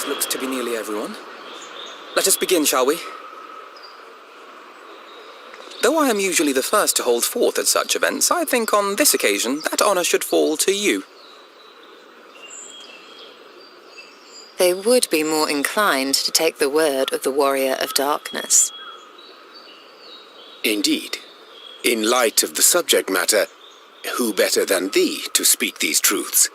this looks to be nearly everyone. Let us begin, shall we? Though I am usually the first to hold forth at such events, I think on this occasion that honor should fall to you. They would be more inclined to take the word of the Warrior of Darkness. Indeed. In light of the subject matter, who better than thee to speak these truths?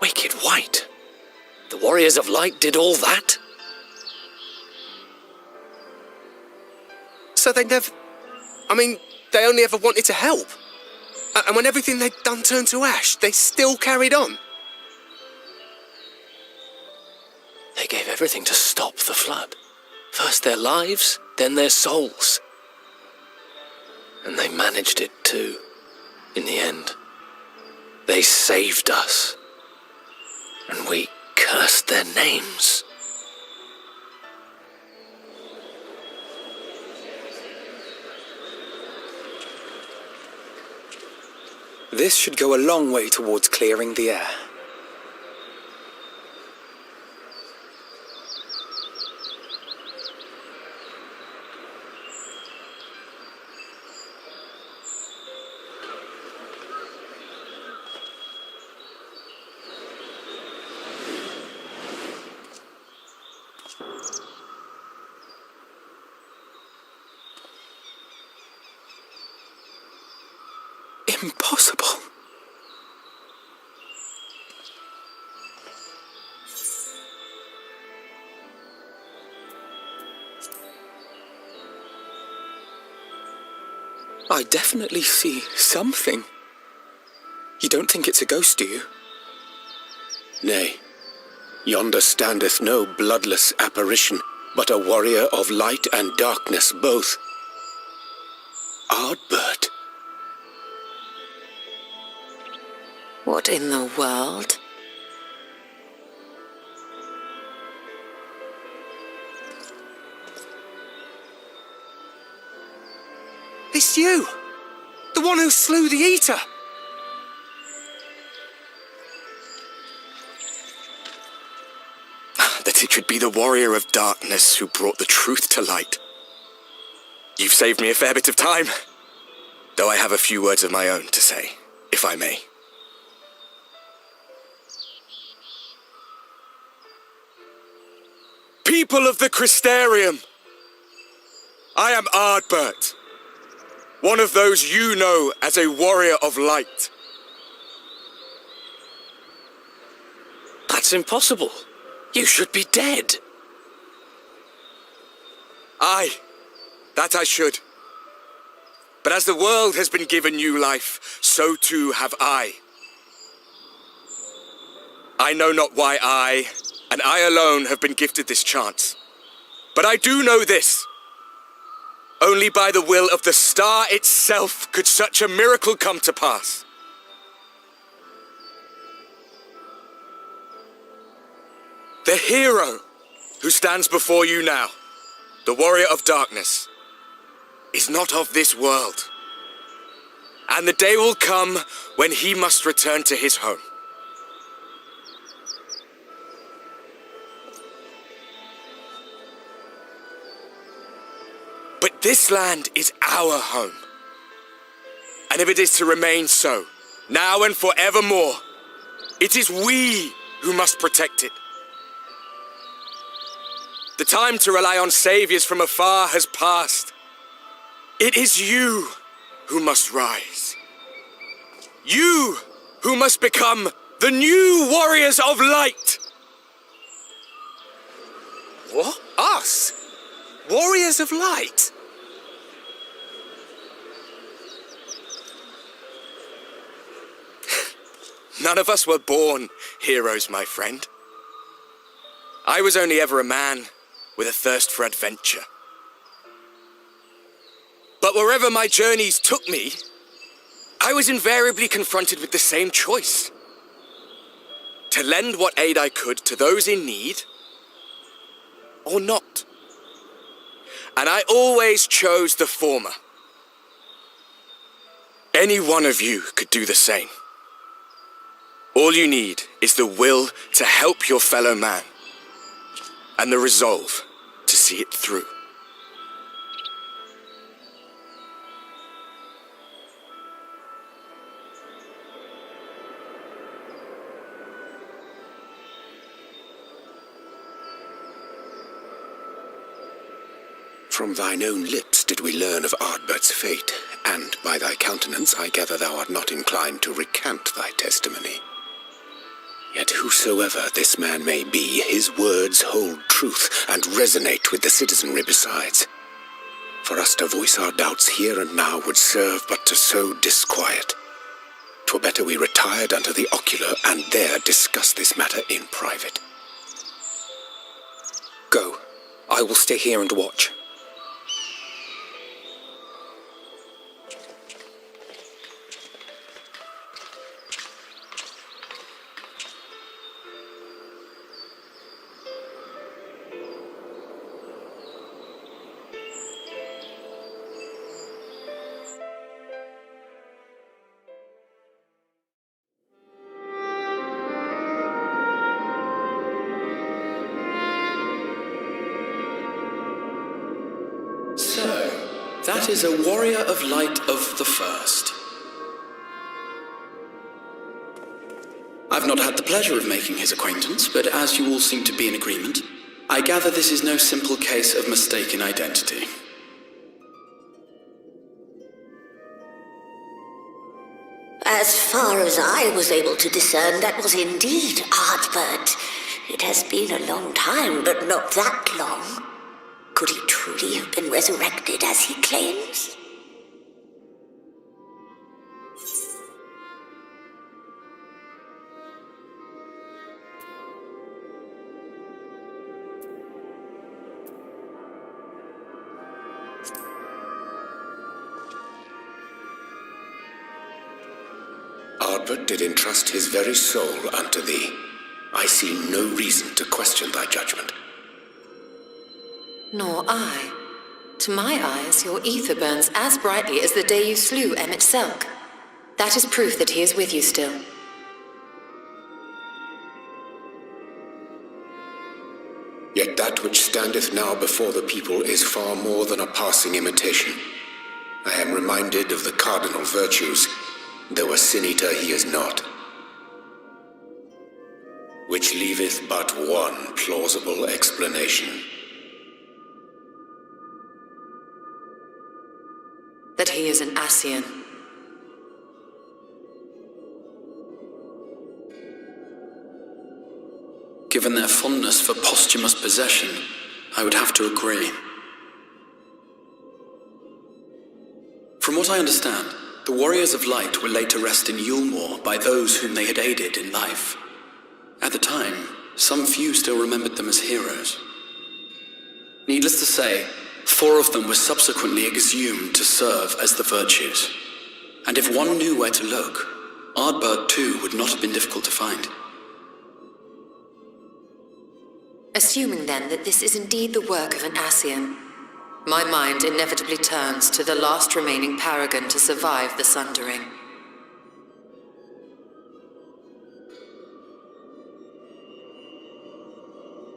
Wicked White? The Warriors of Light did all that? So they never... they only ever wanted to help. And when everything they'd done turned to ash, they still carried on. They gave everything to stop the flood. First their lives, then their souls. And they managed it too, in the end. They saved us. And we cursed their names. This should go a long way towards clearing the air. Impossible. I definitely see something. You don't think it's a ghost, do you? Nay, yonder standeth no bloodless apparition, but a warrior of light and darkness both. Ardbert. What in the world? It's you! The one who slew the Eater! That it should be the Warrior of Darkness who brought the truth to light. You've saved me a fair bit of time, though I have a few words of my own to say, if I may. People of the Crystarium, I am Ardbert, one of those you know as a warrior of light. That's impossible. You should be dead. Aye, that I should. But as the world has been given new life, so too have I. I know not why I, and I alone, have been gifted this chance. But I do know this. Only by the will of the star itself could such a miracle come to pass. The hero who stands before you now, the Warrior of Darkness, is not of this world. And the day will come when he must return to his home. But this land is our home. And if it is to remain so, now and forevermore, It is we who must protect it. The time to rely on saviors from afar has passed. It is you who must rise. You who must become the new warriors of light. What? Us? Warriors of light? None of us were born heroes, my friend. I was only ever a man with a thirst for adventure. But wherever my journeys took me, I was invariably confronted with the same choice. To lend what aid I could to those in need, or not. And I always chose the former. Any one of you could do the same. All you need is the will to help your fellow man, and the resolve to see it through. From thine own lips did we learn of Ardbert's fate, and by thy countenance I gather thou art not inclined to recant thy testimony. Yet whosoever this man may be, his words hold truth and resonate with the citizenry besides. For us to voice our doubts here and now would serve but to sow disquiet. 'Twere better we retired unto the ocular and there discuss this matter in private. Go. I will stay here and watch. That is a warrior of light of the first. I've not had the pleasure of making his acquaintance, but as you all seem to be in agreement, I gather this is no simple case of mistaken identity. As far as I was able to discern, that was indeed Ardbert. It has been a long time, but not that long. Could he truly have been resurrected as he claims? Ardbert did entrust his very soul unto thee. I see no reason to question thy judgment. Nor I. To my eyes, your ether burns as brightly as the day you slew Emmett Selk. That is proof that he is with you still. Yet that which standeth now before the people is far more than a passing imitation. I am reminded of the cardinal virtues, though a sin-eater he is not. Which leaveth but one plausible explanation. That he is an Ascian. Given their fondness for posthumous possession, I would have to agree. From what I understand, the Warriors of Light were laid to rest in Yulmore by those whom they had aided in life. At the time, some few still remembered them as heroes. Needless to say, 4 of them were subsequently exhumed to serve as the virtues. And if one knew where to look, Ardbert too would not have been difficult to find. Assuming then that this is indeed the work of an Ascian, my mind inevitably turns to the last remaining paragon to survive the Sundering.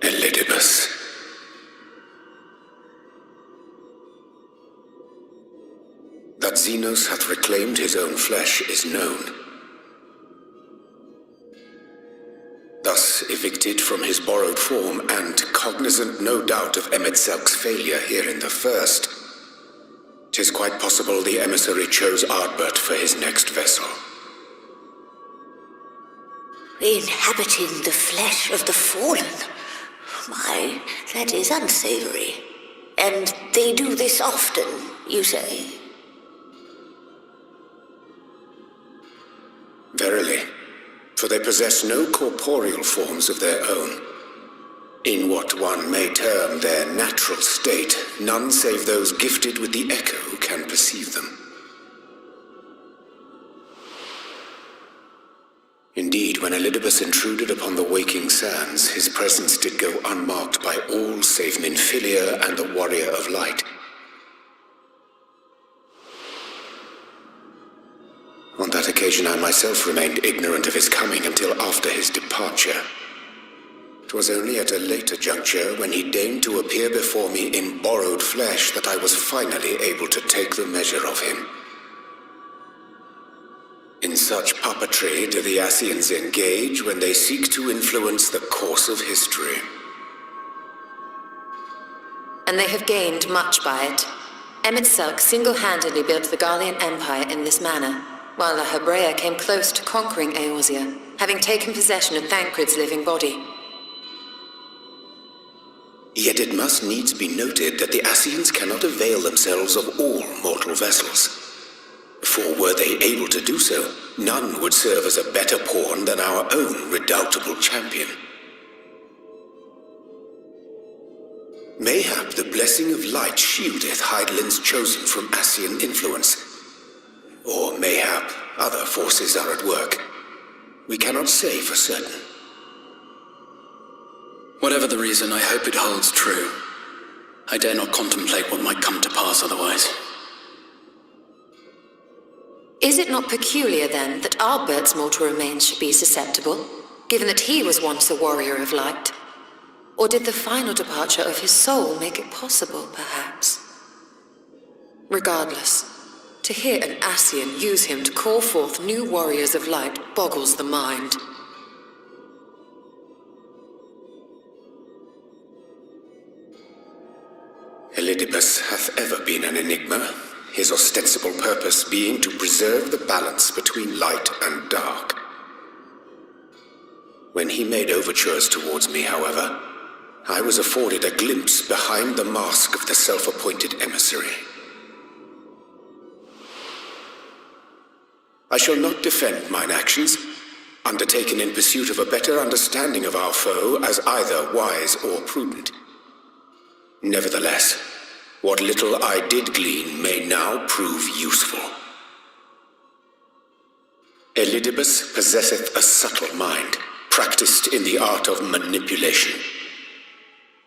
Elidibus. That Xenos hath reclaimed his own flesh is known. thus evicted from his borrowed form, and cognizant no doubt of Emetzelk's failure here in the first, 'tis quite possible the emissary chose Ardbert for his next vessel. Inhabiting the flesh of the fallen? My, that is unsavory. And they do this often, you say? Verily, for they possess no corporeal forms of their own. In what one may term their natural state, none save those gifted with the echo can perceive them. Indeed, when Elidibus intruded upon the waking sands, his presence did go unmarked by all save Minfilia and the Warrior of Light. On that occasion I myself remained ignorant of his coming until after his departure. 'Twas only at a later juncture, when he deigned to appear before me in borrowed flesh, that I was finally able to take the measure of him. In such puppetry do the Ascians engage when they seek to influence the course of history. And they have gained much by it. Emetzelk single-handedly built the Garlean Empire in this manner, while La Hebrea came close to conquering Eorzea, having taken possession of Thancred's living body. Yet it must needs be noted that the Ascians cannot avail themselves of all mortal vessels. For were they able to do so, none would serve as a better pawn than our own redoubtable champion. Mayhap the blessing of light shieldeth Hydaelyn's chosen from Ascian influence. Or mayhap other forces are at work. We cannot say for certain. Whatever the reason, I hope it holds true. I dare not contemplate what might come to pass otherwise. Is it not peculiar, then, that Ardbert's mortal remains should be susceptible, given that he was once a warrior of light? Or did the final departure of his soul make it possible, perhaps? Regardless, to hear an Ascian use him to call forth new warriors of light boggles the mind. Elidibus hath ever been an enigma, his ostensible purpose being to preserve the balance between light and dark. When he made overtures towards me, however, I was afforded a glimpse behind the mask of the self-appointed emissary. I shall not defend mine actions, undertaken in pursuit of a better understanding of our foe, as either wise or prudent. Nevertheless, what little I did glean may now prove useful. Elidibus possesseth a subtle mind, practiced in the art of manipulation.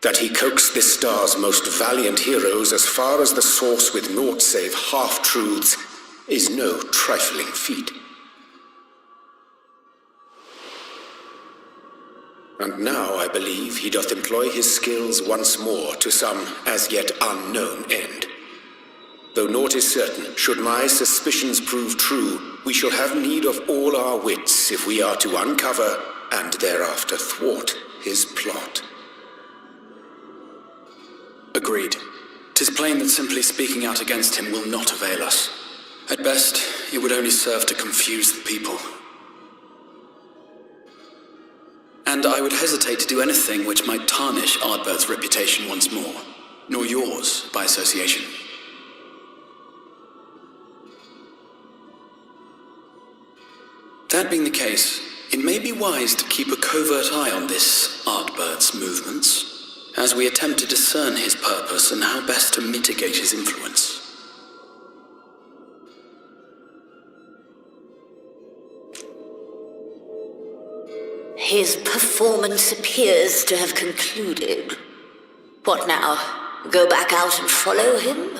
That he coaxed this star's most valiant heroes as far as the source with naught save half-truths is no trifling feat. And now I believe he doth employ his skills once more to some as yet unknown end. Though naught is certain, should my suspicions prove true, we shall have need of all our wits if we are to uncover and thereafter thwart his plot. Agreed. 'Tis plain that simply speaking out against him will not avail us. At best, it would only serve to confuse the people. And I would hesitate to do anything which might tarnish Ardbert's reputation once more, nor yours by association. That being the case, it may be wise to keep a covert eye on this Ardbert's movements, as we attempt to discern his purpose and how best to mitigate his influence. His performance appears to have concluded. What now? Go back out and follow him?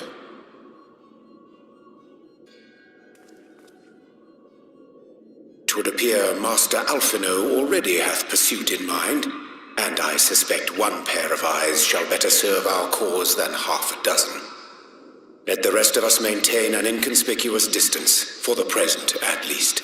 Twould appear Master Alphino already hath pursuit in mind, and I suspect one pair of eyes shall better serve our cause than half a dozen. Let the rest of us maintain an inconspicuous distance, for the present at least.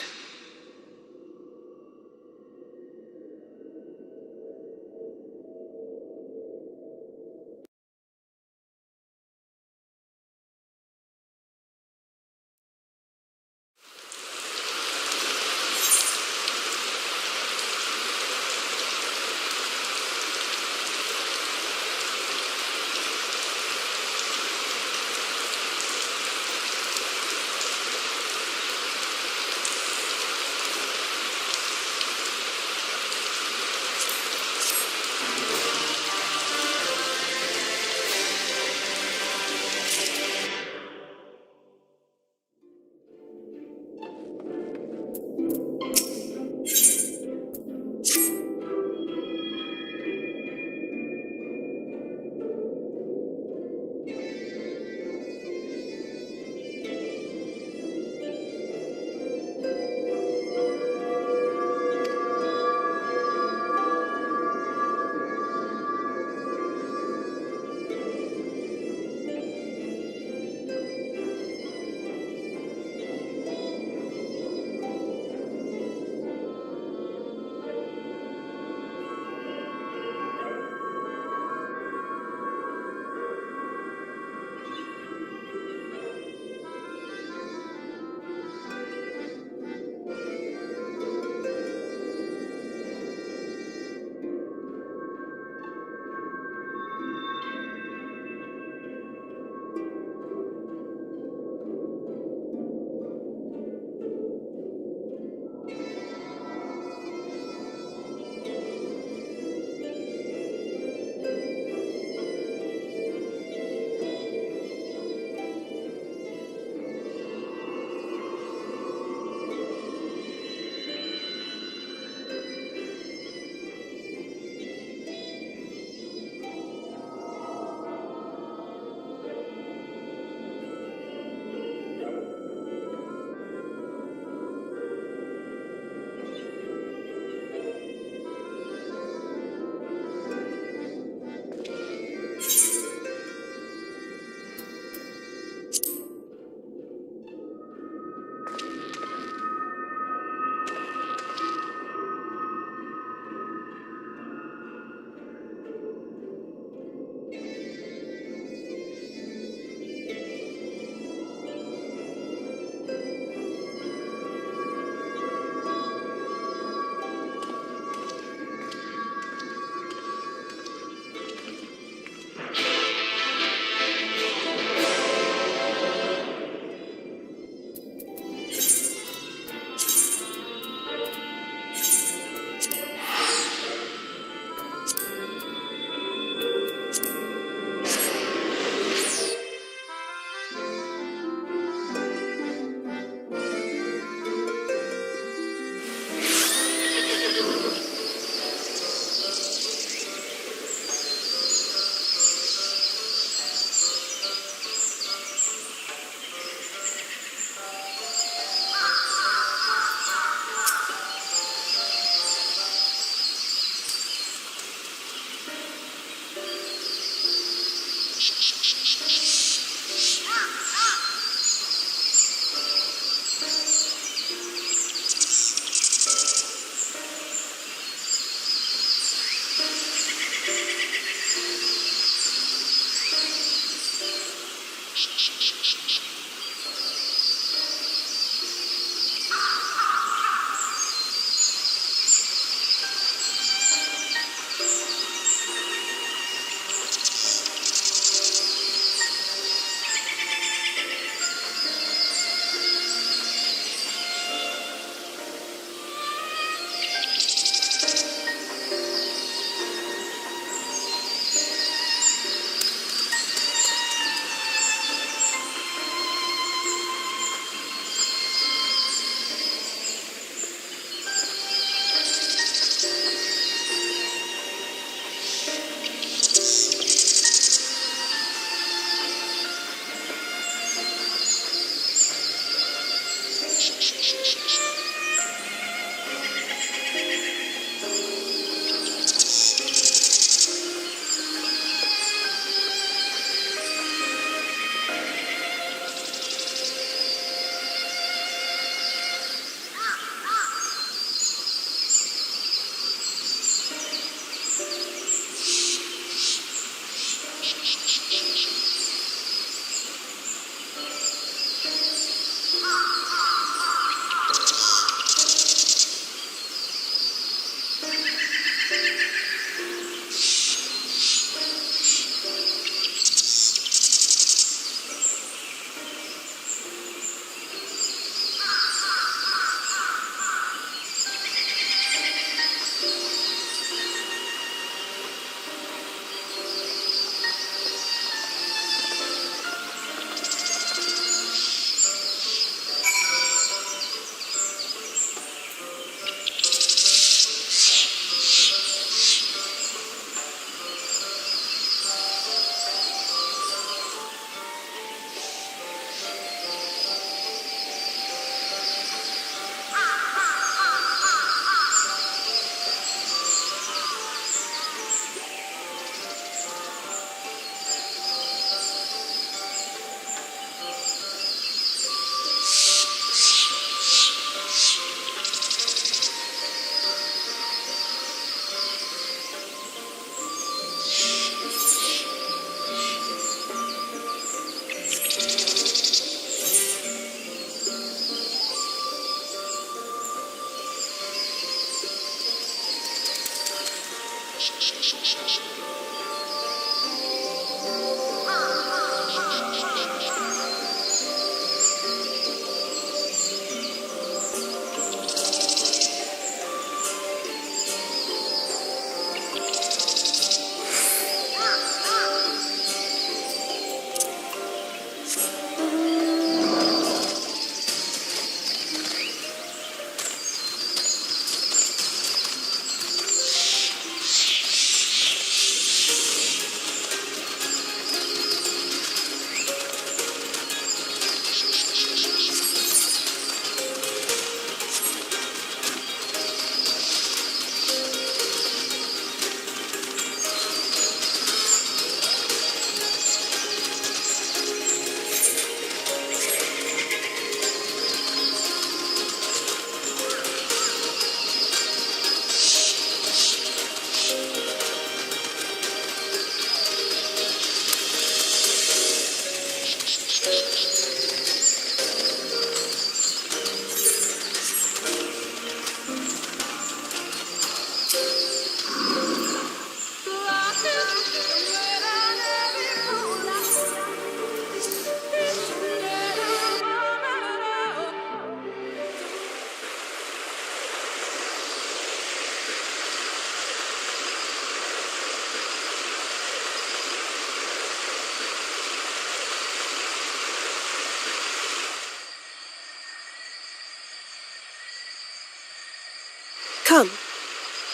Come.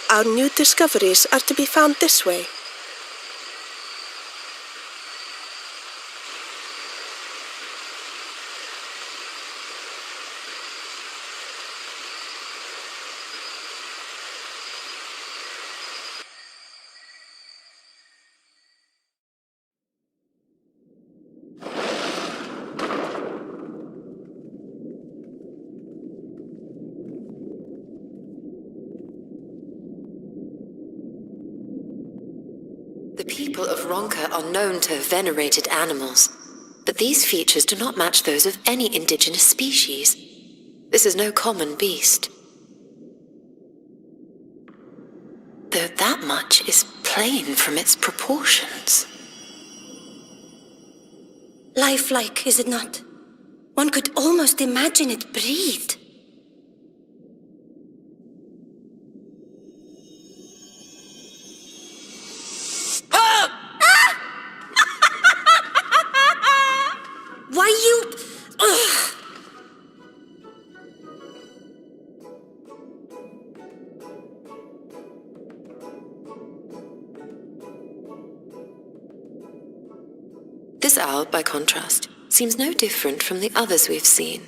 Our new discoveries are to be found this way. The people of Ronka are known to have venerated animals, but these features do not match those of any indigenous species. This is no common beast. Though that much is plain from its proportions. Lifelike, is it not? One could almost imagine it breathed. Why you... Ugh. This owl, by contrast, seems no different from the others we've seen.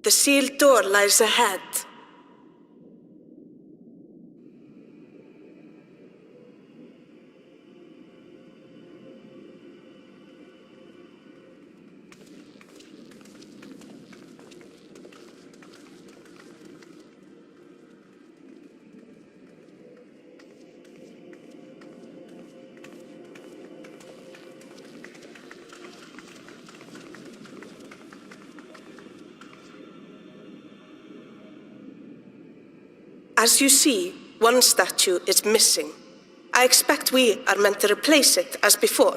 The sealed door lies ahead. As you see, one statue is missing. I expect we are meant to replace it as before.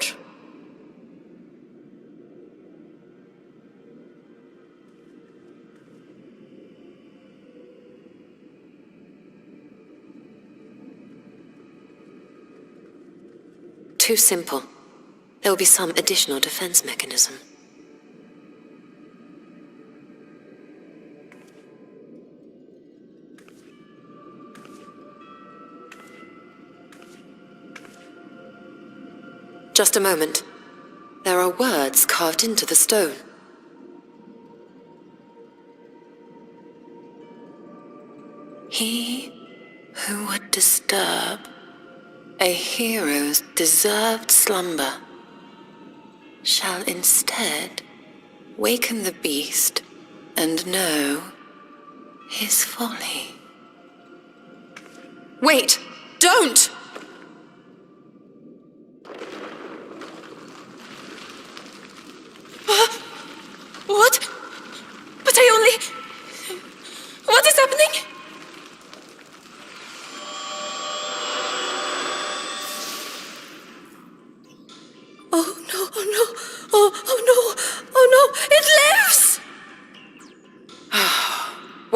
Too simple. There will be some additional defense mechanism. Just a moment. There are words carved into the stone. He who would disturb a hero's deserved slumber shall instead waken the beast and know his folly. Wait! Don't! What? But I only...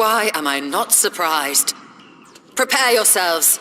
Why am I not surprised? Prepare yourselves.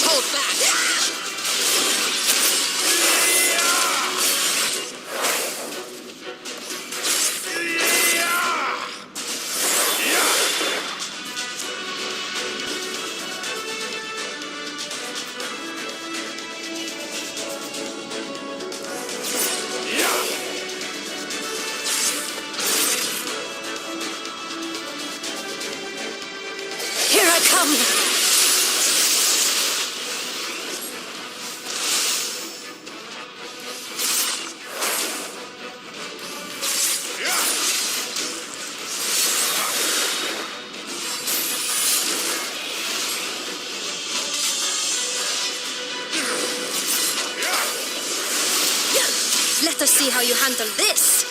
not hold back! Here I come! Let us see how you handle this.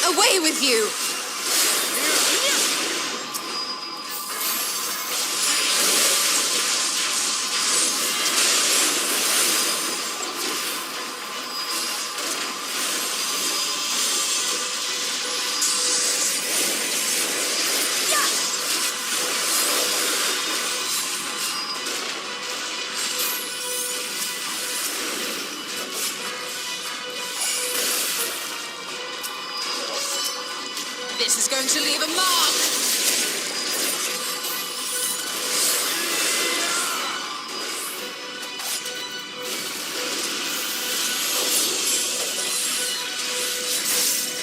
Away with you! This is going to leave a mark!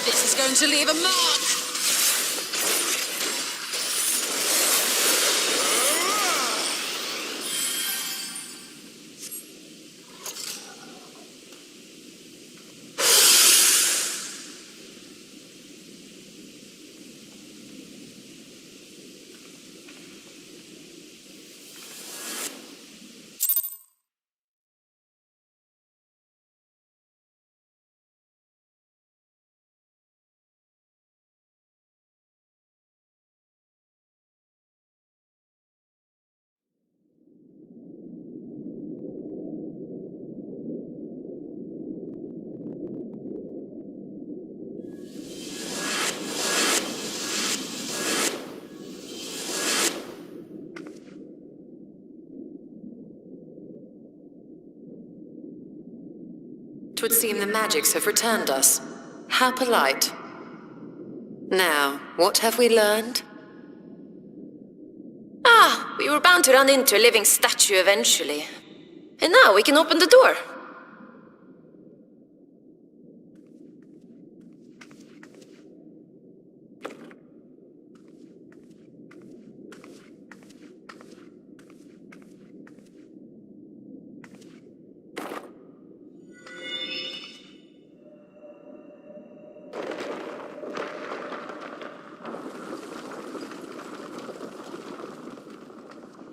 This is going to leave a mark! Twould seem the magics have returned us. How polite. Now, what have we learned? Ah, we were bound to run into a living statue eventually. And now we can open the door.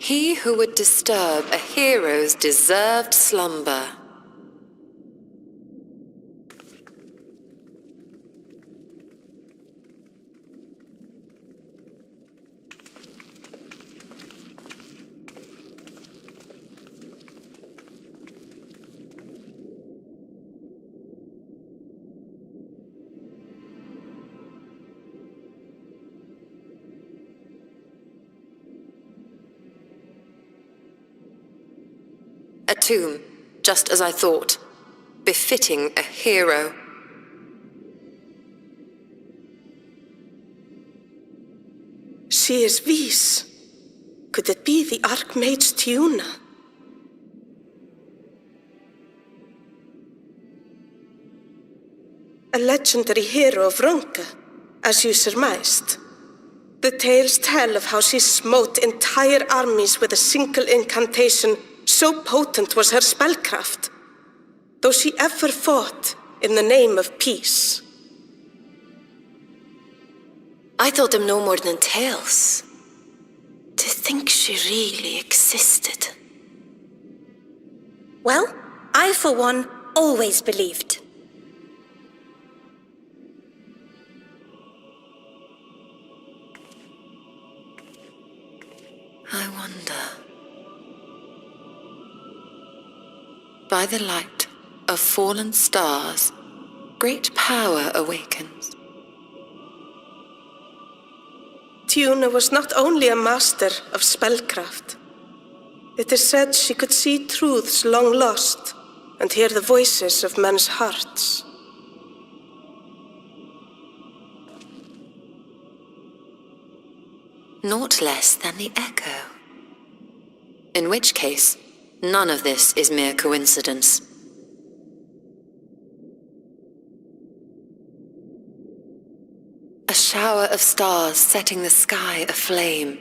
He who would disturb a hero's deserved slumber. A tomb, just as I thought, befitting a hero. She is Vís. Could it be the Archmage Tiuna? A legendary hero of Ronka, as you surmised. The tales tell of how she smote entire armies with a single incantation. So potent was her spellcraft, though she ever fought in the name of peace. I thought them no more than tales. To think she really existed. Well, I for one always believed. I wonder. By the light of fallen stars, great power awakens. Tiuna was not only a master of spellcraft. It is said she could see truths long lost and hear the voices of men's hearts. Naught less than the echo. In which case, none of this is mere coincidence. A shower of stars setting the sky aflame.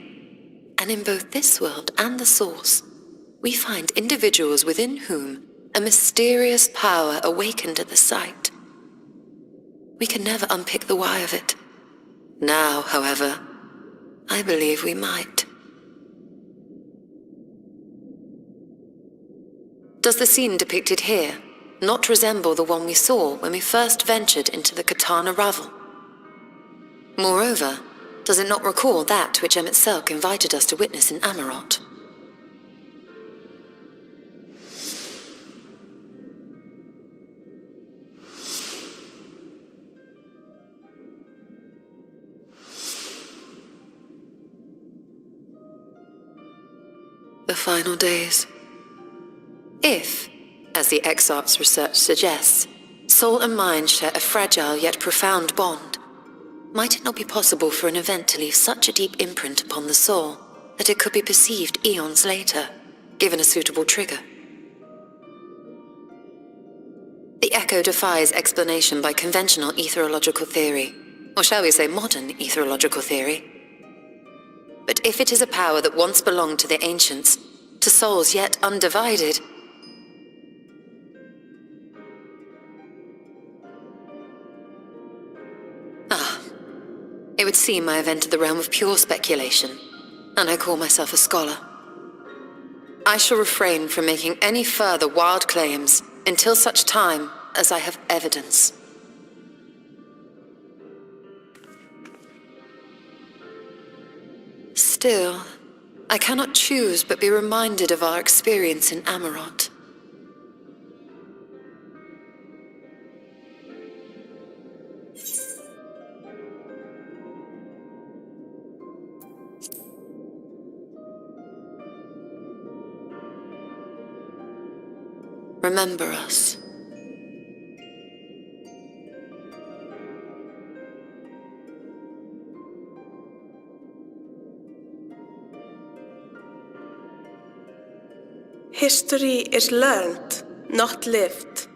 And in both this world and the Source, we find individuals within whom a mysterious power awakened at the sight. We can never unpick the why of it. Now, however, I believe we might. Does the scene depicted here not resemble the one we saw when we first ventured into the Katana Ravel? Moreover, does it not recall that which Emet-Selch invited us to witness in Amarot? The final days. If, as the Exarch's research suggests, soul and mind share a fragile yet profound bond, might it not be possible for an event to leave such a deep imprint upon the soul that it could be perceived eons later, given a suitable trigger? The echo defies explanation by conventional etherological theory, or shall we say modern etherological theory. But if it is a power that once belonged to the ancients, to souls yet undivided, it would seem I have entered the realm of pure speculation, and I call myself a scholar. I shall refrain from making any further wild claims until such time as I have evidence. Still, I cannot choose but be reminded of our experience in Amarot. Remember us. History is learned, not lived.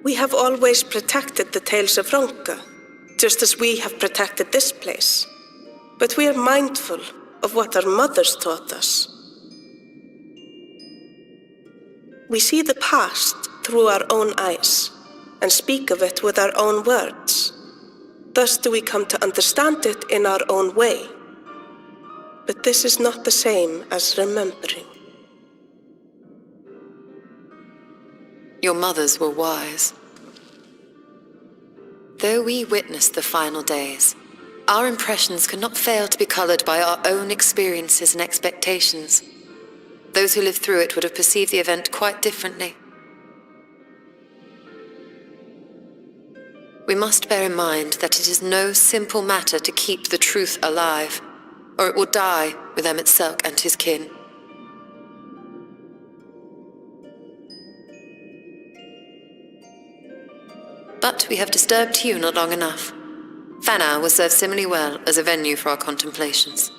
We have always protected the tales of Ronka, just as we have protected this place. But we are mindful of what our mothers taught us. We see the past through our own eyes and speak of it with our own words. Thus do we come to understand it in our own way. But this is not the same as remembering. Your mothers were wise. Though we witnessed the final days, our impressions cannot fail to be colored by our own experiences and expectations. Those who lived through it would have perceived the event quite differently. We must bear in mind that it is no simple matter to keep the truth alive, or it will die with Emet-Selch and his kin. But we have disturbed you not long enough. Fanau will serve similarly well as a venue for our contemplations.